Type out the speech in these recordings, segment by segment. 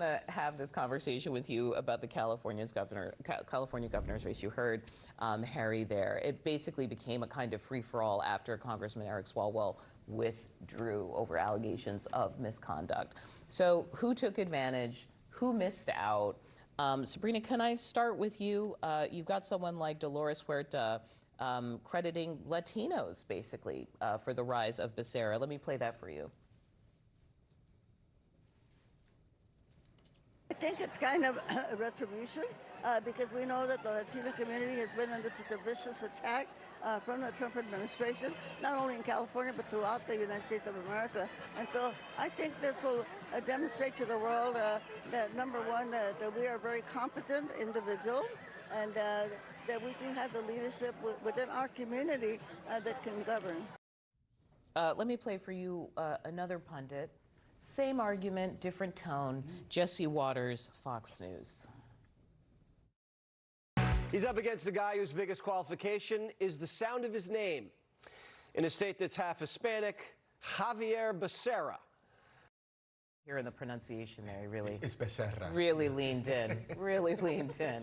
Have this conversation with you about the California governor's race. You heard Harry there. It basically became a kind of free-for-all after Congressman Eric Swalwell withdrew over allegations of misconduct. So who took advantage? Who missed out? Sabrina, can I start with you? You've got someone like Dolores Huerta crediting Latinos, basically, for the rise of Becerra. Let me play that for you. I think it's kind of a retribution because we know that the Latino community has been under such a vicious attack from the Trump administration, not only in California, but throughout the United States of America. And so I think this will demonstrate to the world that, number one, that we are very competent individuals and that we do have the leadership within our community that can govern. Let me play for you another pundit. Same argument, different tone. Jesse Waters, Fox News. He's up against a guy whose biggest qualification is the sound of his name. In a state that's half Hispanic, Javier Becerra. Hearing the pronunciation there, really. It's Becerra. Really leaned in. Really leaned in.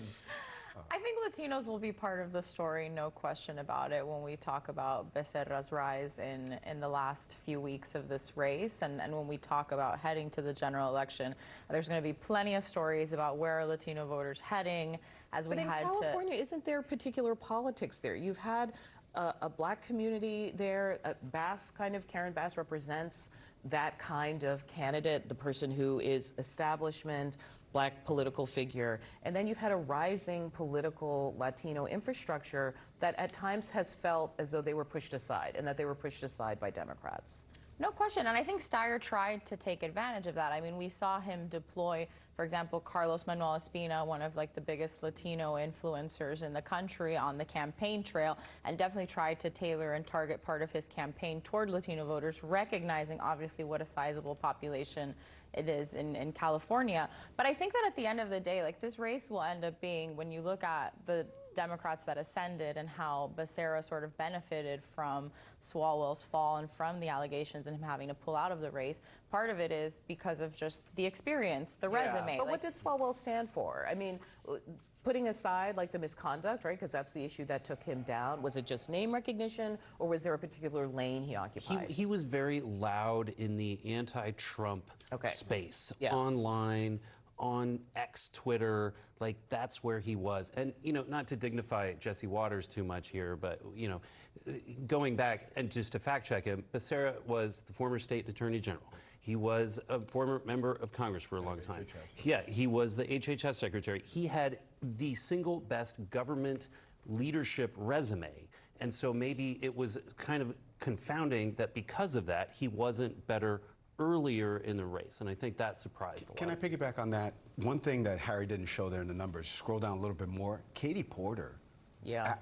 I think Latinos will be part of the story, no question about it, when we talk about Becerra's rise in the last few weeks of this race. And when we talk about heading to the general election, there's going to be plenty of stories about where are Latino voters heading as we But in head California, isn't there particular politics there? You've had a black community there. Karen Bass represents that kind of candidate, the person who is establishment, black political figure. And then you've had a rising political Latino infrastructure that at times has felt as though they were pushed aside and that they were pushed aside by Democrats. No question, and I think Steyer tried to take advantage of that. I mean, we saw him deploy, for example, Carlos Manuel Espina, one of the biggest Latino influencers in the country, on the campaign trail, and definitely tried to tailor and target part of his campaign toward Latino voters, recognizing obviously what a sizable population it is in California. But I think that at the end of the day, this race will end up being, when you look at the Democrats that ascended and how Becerra sort of benefited from Swalwell's fall and from the allegations and him having to pull out of the race. Part of it is because of just the experience, the resume. But what did Swalwell stand for? I mean, putting aside the misconduct, right? Because that's the issue that took him down. Was it just name recognition, or was there a particular lane he occupied? He was very loud in the anti-Trump space, online, on X, Twitter, that's where he was. And, not to dignify Jesse Waters too much here, but, going back and just to fact check him, Becerra was the former state attorney general. He was a former member of Congress for a long time. Yeah, he was the HHS secretary. He had the single best government leadership resume. And so maybe it was kind of confounding that because of that, he wasn't better earlier in the race, and I think that surprised a lot. Can I piggyback on that? One thing that Harry didn't show there in the numbers, scroll down a little bit more, Katie Porter. Yeah.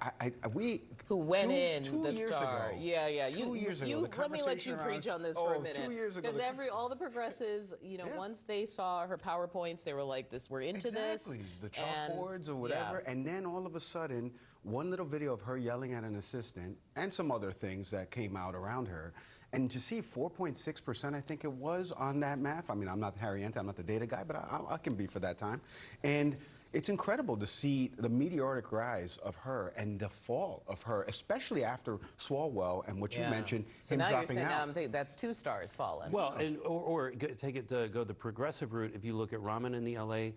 Who went in the star. Ago. Yeah. 2 years ago. Let me let you preach on this for a minute. 2 years ago. Because all the progressives, once they saw her PowerPoints, they were like, we're into this. Exactly. The chalkboards or whatever. Yeah. And then all of a sudden, one little video of her yelling at an assistant and some other things that came out around her. And to see 4.6%, I think it was, on that math. I mean, I'm not Harry Ente, I'm not the data guy, but I can be for that time. And it's incredible to see the meteoric rise of her and the fall of her, especially after Swalwell and what you mentioned, him dropping out. Now you're saying that's 2 stars fallen. Well, or take it to go the progressive route. If you look at Rahman in the LA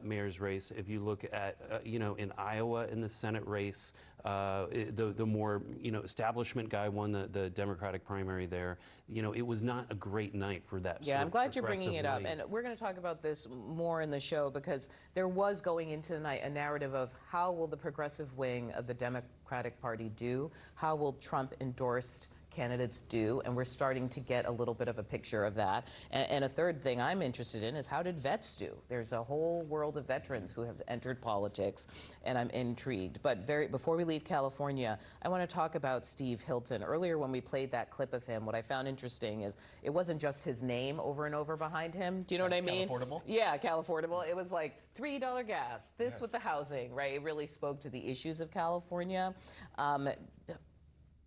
mayor's race, if you look at, in Iowa in the Senate race, the more, establishment guy won the Democratic primary there. It was not a great night for that. Yeah, I'm glad you're bringing it up. And we're going to talk about this more in the show because there was going into the night a narrative of how will the progressive wing of the Democratic Party do? How will Trump endorsed candidates do, and we're starting to get a little bit of a picture of that. And a third thing I'm interested in is how did vets do? There's a whole world of veterans who have entered politics, and I'm intrigued. But before we leave California, I want to talk about Steve Hilton. Earlier when we played that clip of him, what I found interesting is it wasn't just his name over and over behind him. Do you know what I mean? Californiable? Yeah, Californiable. It was like $3 gas, this with the housing, right? It really spoke to the issues of California.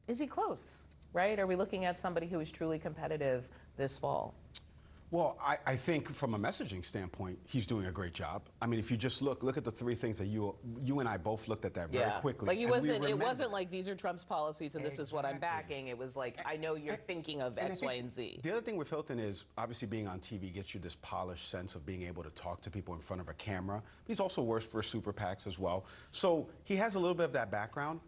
Is he close? Right? Are we looking at somebody who is truly competitive this fall? Well, I think from a messaging standpoint, he's doing a great job. I mean, if you just look at the three things that you and I both looked at that very quickly. Like it wasn't like these are Trump's policies and this is what I'm backing. It was like, I know you're thinking of X, Y, and Z. The other thing with Hilton is obviously being on TV gets you this polished sense of being able to talk to people in front of a camera. He's also works for super PACs as well. So he has a little bit of that background.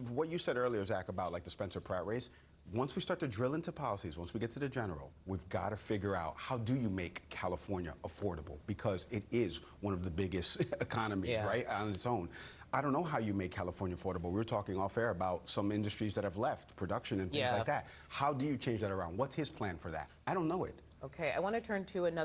What you said earlier, Zach, about like the Spencer Pratt race, once we start to drill into policies, once we get to the general, we've got to figure out how do you make California affordable, because it is one of the biggest economies, right, on its own. I don't know how you make California affordable. We were talking off air about some industries that have left, production and things like that. How do you change that around? What's his plan for that? I don't know it. Okay, I want to turn to another